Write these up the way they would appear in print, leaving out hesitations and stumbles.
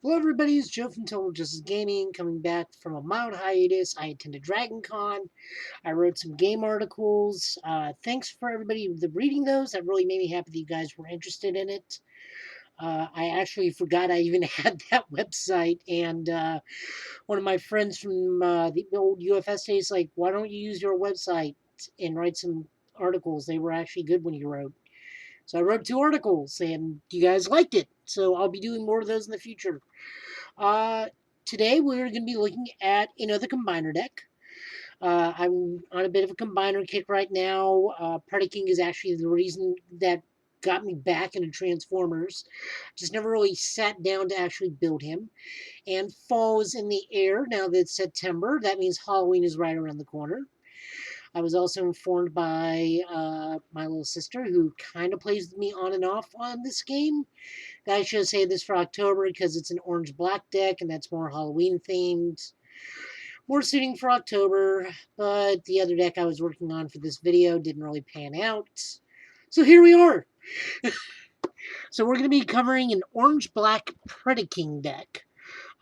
Hello everybody, it's Joe from Total Justice Gaming, coming back from a mild hiatus. I attended Dragon Con. I wrote some game articles. Thanks for everybody reading those. That really made me happy that you guys were interested in it. I actually forgot I even had that website, and one of my friends from the old UFS days like, why don't you use your website and write some articles? They were actually good when you wrote. So I wrote 2 articles, and you guys liked it. So I'll be doing more of those in the future. Uh, Today we're going to be looking at another combiner deck. I'm on a bit of a combiner kick right now. Predacons is actually the reason that got me back into Transformers. Just never really sat down to actually build him. And fall is in the air now that it's September. That means Halloween is right around the corner. I was also informed by my little sister, who kind of plays with me on and off on this game, that I should say this for October because it's an orange-black deck, and that's more Halloween themed. More suiting for October, but the other deck I was working on for this video didn't really pan out. So here we are. So we're going to be covering an orange-black Predaking deck.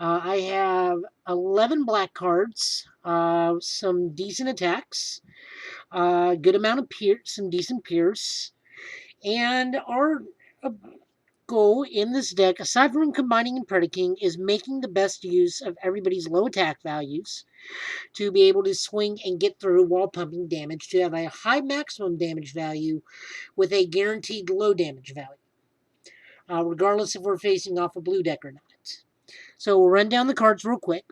I have 11 black cards, some decent attacks, good amount of pierce, some decent pierce, and our goal in this deck, aside from combining and Predaking, is making the best use of everybody's low attack values to be able to swing and get through while pumping damage, to have a high maximum damage value with a guaranteed low damage value, regardless if we're facing off a blue deck or not. So we'll run down the cards real quick.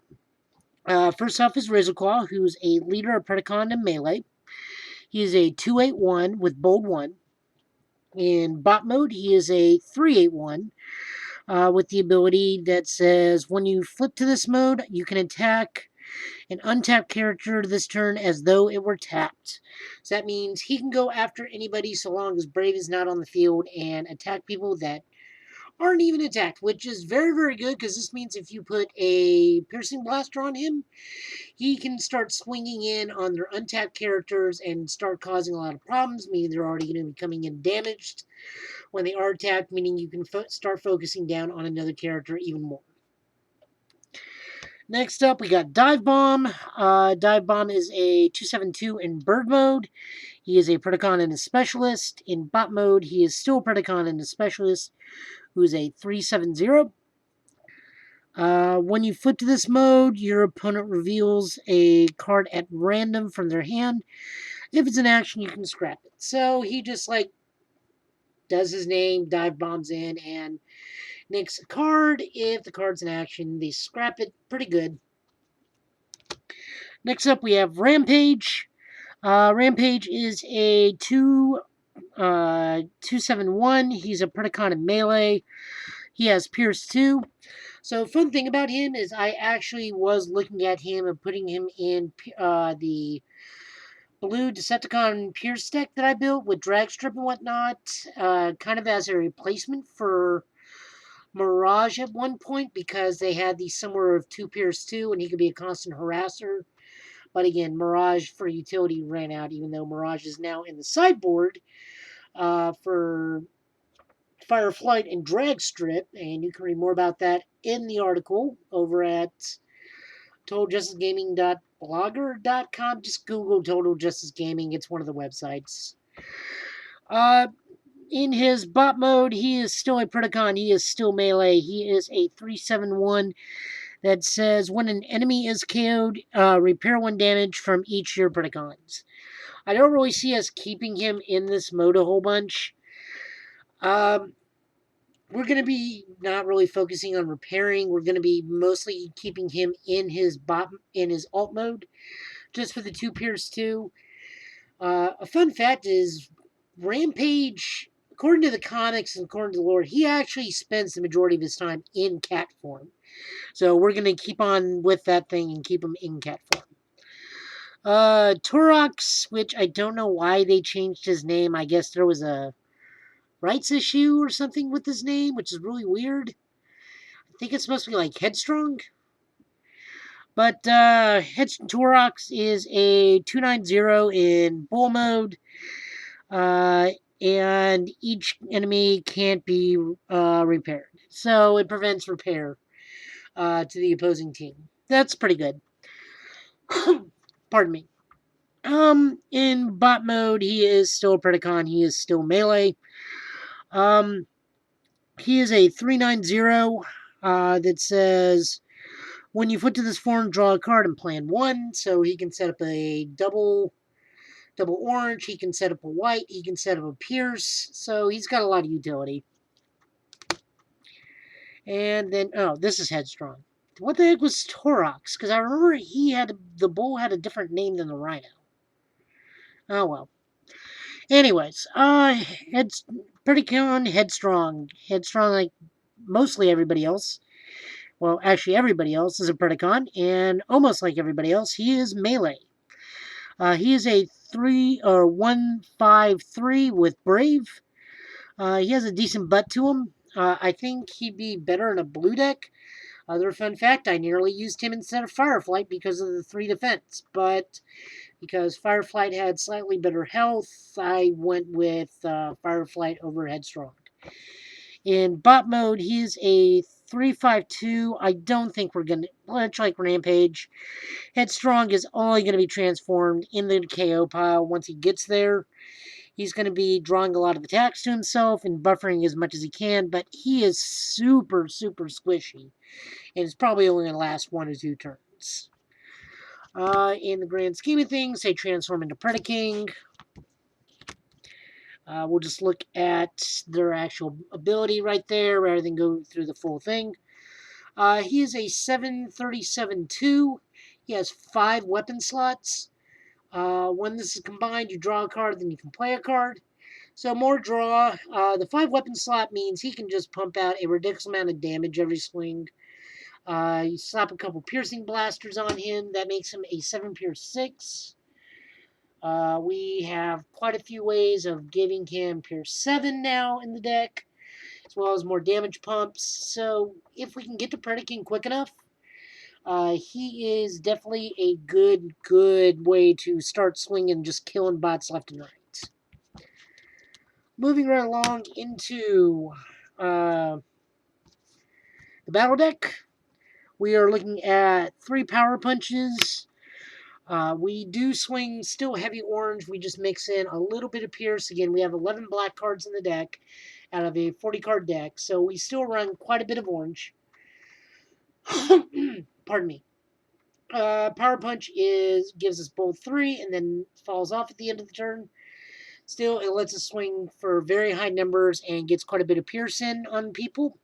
First off is Rizzaclaw, who's a leader of Predacon and Melee. He is a 2/8/1 with bold 1. In bot mode, he is a 3/8/1 with the ability that says when you flip to this mode, you can attack an untapped character this turn as though it were tapped. So that means he can go after anybody so long as Brave is not on the field and attack people that aren't even attacked, which is very, very good because this means if you put a piercing blaster on him, he can start swinging in on their untapped characters and start causing a lot of problems, meaning they're already going to be coming in damaged when they are attacked, meaning you can start focusing down on another character even more. Next up, we got Dive Bomb. Dive Bomb is a 2/7/2 in bird mode. He is a Predacon and a specialist. In bot mode, he is still a Predacon and a specialist, who is a 3/7/0. When you flip to this mode, your opponent reveals a card at random from their hand. If it's an action, you can scrap it. So he just does his name, dive bombs in, and nicks a card. If the card's an action, they scrap it. Pretty good. Next up, we have Rampage. Rampage is a 2/7/1. He's a Predacon in Melee. He has Pierce 2. So, fun thing about him is I actually was looking at him and putting him in the blue Decepticon Pierce deck that I built with drag strip and whatnot, kind of as a replacement for Mirage at one point, because they had the similar of 2 Pierce 2 and he could be a constant harasser. But again, Mirage for utility ran out, even though Mirage is now in the sideboard for Fireflight and Drag Strip, and you can read more about that in the article over at TotalJusticeGaming.blogger.com. Just Google Total Justice Gaming. It's one of the websites. In his bot mode, he is still a Predacon. He is still melee. He is a 3/7/1 that says when an enemy is KO'd, repair 1 damage from each of your Predacons. I don't really see us keeping him in this mode a whole bunch. We're going to be not really focusing on repairing. We're going to be mostly keeping him in his alt mode, just for the 2 Pierce 2. A fun fact is Rampage, according to the comics and according to the lore, he actually spends the majority of his time in cat form. So we're going to keep on with that thing and keep him in cat form. Torox, which I don't know why they changed his name. I guess there was a rights issue or something with his name, which is really weird. I think it's supposed to be like Headstrong. But Torox is a 2/9/0 in bull mode. And each enemy can't be repaired. So it prevents repair. to the opposing team. That's pretty good. Pardon me. In bot mode, he is still a Predacon. He is still melee. He is a 390 that says when you foot to this form, draw a card and plan one. So he can set up a double orange. He can set up a white. He can set up a pierce. So he's got a lot of utility. And then, oh, this is Headstrong. What the heck was Torox? Because I remember the bull had a different name than the rhino. Oh well. Anyways, it's pretty Headstrong. Headstrong like mostly everybody else. Well, actually everybody else is a Predacon, and almost like everybody else, he is melee. He is a 153 with Brave. He has a decent butt to him. I think he'd be better in a blue deck. Other fun fact, I nearly used him instead of Fireflight because of the 3 defense, but because Fireflight had slightly better health, I went with Fireflight over Headstrong. In bot mode, he's a 352. I don't think we're going to, much like Rampage, Headstrong is only going to be transformed in the KO pile once he gets there. He's going to be drawing a lot of attacks to himself and buffering as much as he can, but he is super, super squishy. And it's probably only going to last 1 or 2 turns. In the grand scheme of things, they transform into Predaking. We'll just look at their actual ability right there rather than go through the full thing. He is a 737-2. He has 5 weapon slots. When this is combined, you draw a card, then you can play a card. So more draw. The 5 weapon slot means he can just pump out a ridiculous amount of damage every swing. You slap a couple piercing blasters on him. That makes him a 7 pierce 6. We have quite a few ways of giving him pierce 7 now in the deck, as well as more damage pumps. So if we can get to Predaking quick enough, he is definitely a good way to start swinging, just killing bots left and right. Moving right along into the battle deck, we are looking at 3 power punches. We do swing still heavy orange. We just mix in a little bit of pierce. Again, we have 11 black cards in the deck out of a 40-card deck, so we still run quite a bit of orange. Pardon me. Power punch gives us both 3 and then falls off at the end of the turn. Still, it lets us swing for very high numbers and gets quite a bit of pierce in on people.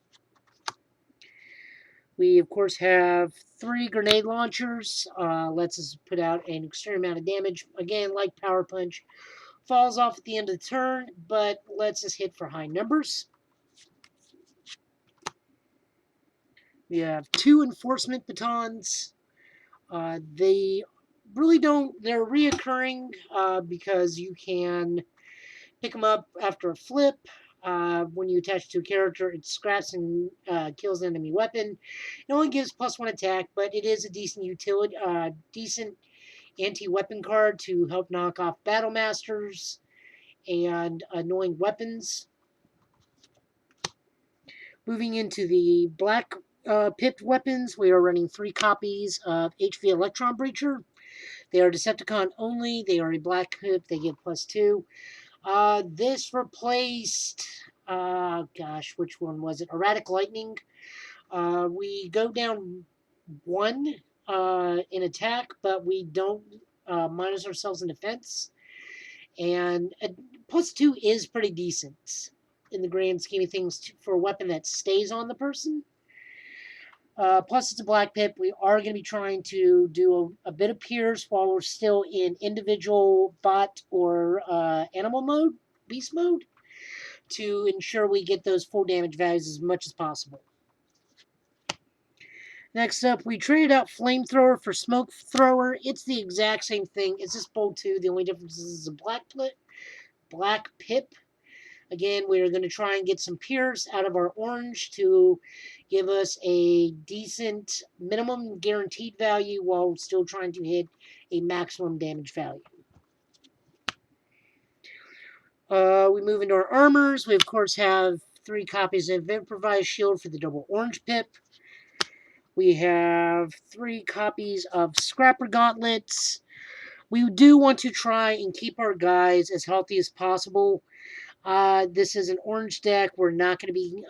We, of course, have 3 grenade launchers. Lets us put out an extreme amount of damage. Again, like Power Punch, falls off at the end of the turn, but lets us hit for high numbers. We have 2 enforcement batons. They really don't, they're reoccurring because you can pick them up after a flip. When you attach to a character, it scraps and kills an enemy weapon. It only gives +1 attack, but it is a decent utility, decent anti-weapon card to help knock off Battle Masters and annoying weapons. Moving into the black pipped weapons, we are running 3 copies of HV Electron Breacher. They are Decepticon only. They are a black pip. They give +2. This replaced, gosh, which one was it? Erratic Lightning. We go down 1 in attack, but we don't minus ourselves in defense. And +2 is pretty decent in the grand scheme of things for a weapon that stays on the person. Plus, it's a black pip. We are going to be trying to do a bit of pierce while we're still in individual bot or animal mode, beast mode, to ensure we get those full damage values as much as possible. Next up, we traded out Flamethrower for Smoke Thrower. It's the exact same thing. It's just Bolt 2. The only difference is a black pip. Again, we're going to try and get some pierce out of our orange to give us a decent minimum guaranteed value while still trying to hit a maximum damage value. We move into our armors. We, of course, have 3 copies of Improvised Shield for the double orange pip. We have 3 copies of Scrapper Gauntlets. We do want to try and keep our guys as healthy as possible. This is an orange deck. We're not going to be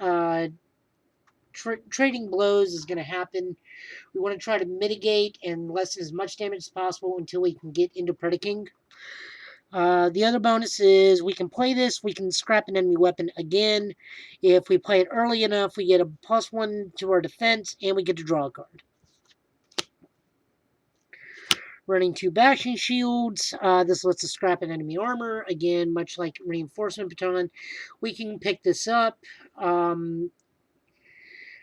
trading blows is going to happen. We want to try to mitigate and lessen as much damage as possible until we can get into Predacons. The other bonus is we can play this. We can scrap an enemy weapon again. If we play it early enough, we get a +1 to our defense, and we get to draw a card. Running 2 bashing shields. This lets us scrap an enemy armor. Again, much like reinforcement baton, we can pick this up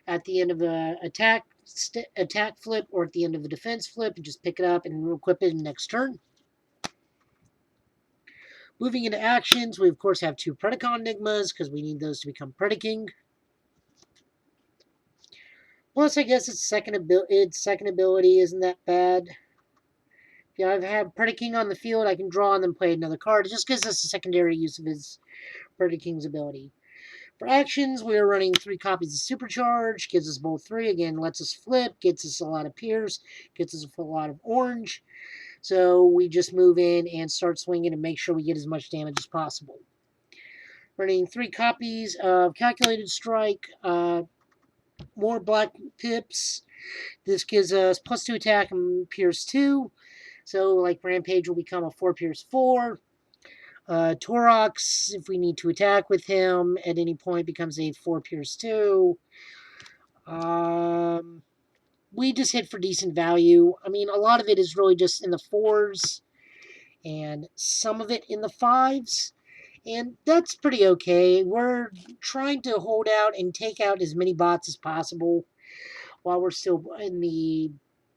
at the end of an attack flip or at the end of a defense flip, and just pick it up and equip it next turn. Moving into actions, we of course have 2 Predacon Enigmas because we need those to become Predacons. Plus, I guess its second ability isn't that bad. If I have Predacons on the field, I can draw and then play another card. It just gives us a secondary use of his Predacons ability. For actions, we are running 3 copies of Supercharge. Gives us both 3. Again, lets us flip. Gets us a lot of Pierce. Gets us a lot of Orange. So we just move in and start swinging and make sure we get as much damage as possible. Running 3 copies of Calculated Strike. More Black Pips. This gives us +2 attack and Pierce 2. So, like, Rampage will become a 4 Pierce 4. Torox, if we need to attack with him at any point, becomes a 4 Pierce 2. We just hit for decent value. I mean, a lot of it is really just in the 4s, and some of it in the 5s. And that's pretty okay. We're trying to hold out and take out as many bots as possible while we're still in the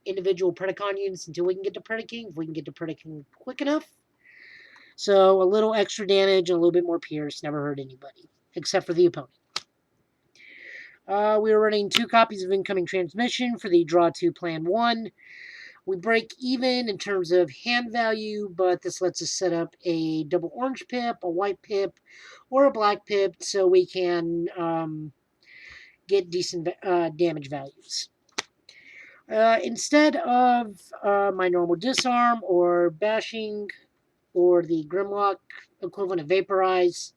individual Predacon units until we can get to Predacons. If we can get to Predacons quick enough. So a little extra damage and a little bit more Pierce never hurt anybody, except for the opponent. We are running 2 copies of Incoming Transmission for the Draw 2 Plan 1. We break even in terms of hand value, but this lets us set up a double orange pip, a white pip, or a black pip so we can get decent damage values. Instead of my normal disarm or bashing or the Grimlock equivalent of Vaporize,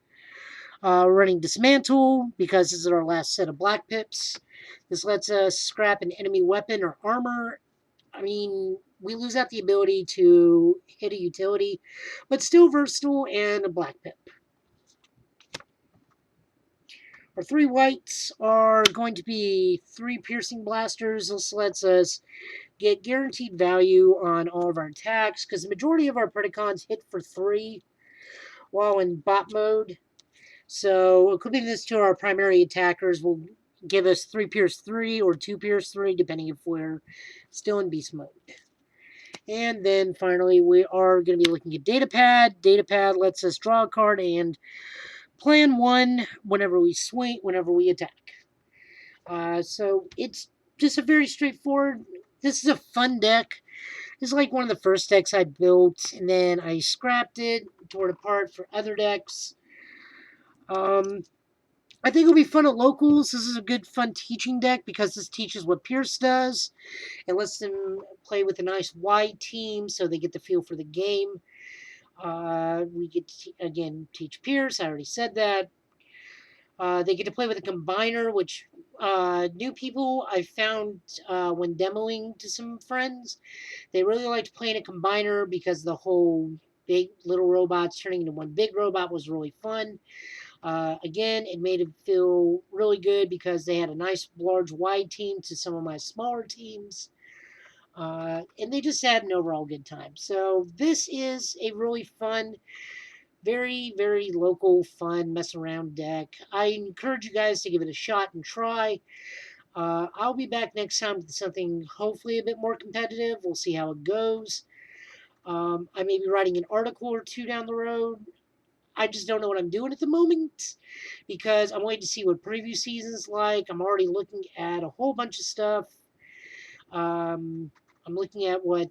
running Dismantle because this is our last set of black pips. This lets us scrap an enemy weapon or armor. I mean, we lose out the ability to hit a utility, but still versatile and a black pip. Our 3 whites are going to be 3 piercing blasters. This lets us get guaranteed value on all of our attacks because the majority of our Predacons hit for 3 while in bot mode. So equipping this to our primary attackers will give us 3 Pierce 3 or 2 Pierce 3, depending if we're still in beast mode. And then finally, we are going to be looking at Datapad. Datapad lets us draw a card and plan 1 whenever we swing, whenever we attack. So it's just a very straightforward. This is a fun deck. This is like one of the first decks I built, and then I scrapped it, tore it apart for other decks. I think it'll be fun at locals. This is a good, fun teaching deck because this teaches what Pierce does. It lets them play with a nice wide team so they get the feel for the game. We get to, again, teach Pierce. I already said that. They get to play with a combiner, which new people I found when demoing to some friends, they really liked playing a combiner because the whole big little robots turning into one big robot was really fun. Again, it made it feel really good because they had a nice, large, wide team to some of my smaller teams. And they just had an overall good time. So this is a really fun, very, very local, fun, mess around deck. I encourage you guys to give it a shot and try. I'll be back next time with something hopefully a bit more competitive. We'll see how it goes. I may be writing an article or 2 down the road. I just don't know what I'm doing at the moment because I'm waiting to see what preview season's like. I'm already looking at a whole bunch of stuff. I'm looking at what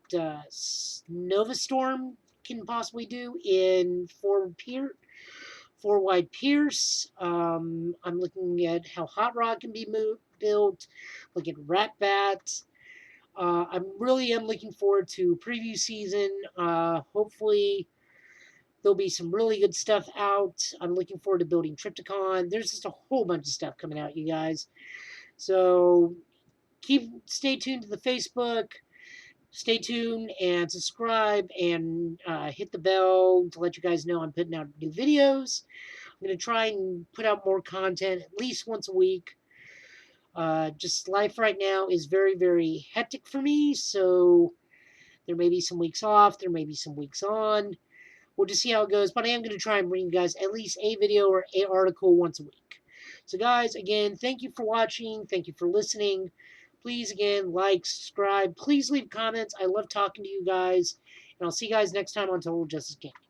Nova Storm can possibly do in 4 wide Pierce. I'm looking at how Hot Rod can be built. Look at Rat Bat. I really am looking forward to preview season. Hopefully there'll be some really good stuff out. I'm looking forward to building Triptychon. There's just a whole bunch of stuff coming out, you guys. So stay tuned to the Facebook. Stay tuned and subscribe and hit the bell to let you guys know I'm putting out new videos. I'm going to try and put out more content at least once a week. Just life right now is very, very hectic for me, so there may be some weeks off, there may be some weeks on. We'll just see how it goes, but I am going to try and bring you guys at least a video or a article once a week. So guys, again, thank you for watching. Thank you for listening. Please, again, like, subscribe. Please leave comments. I love talking to you guys. And I'll see you guys next time on Total Justice Gaming.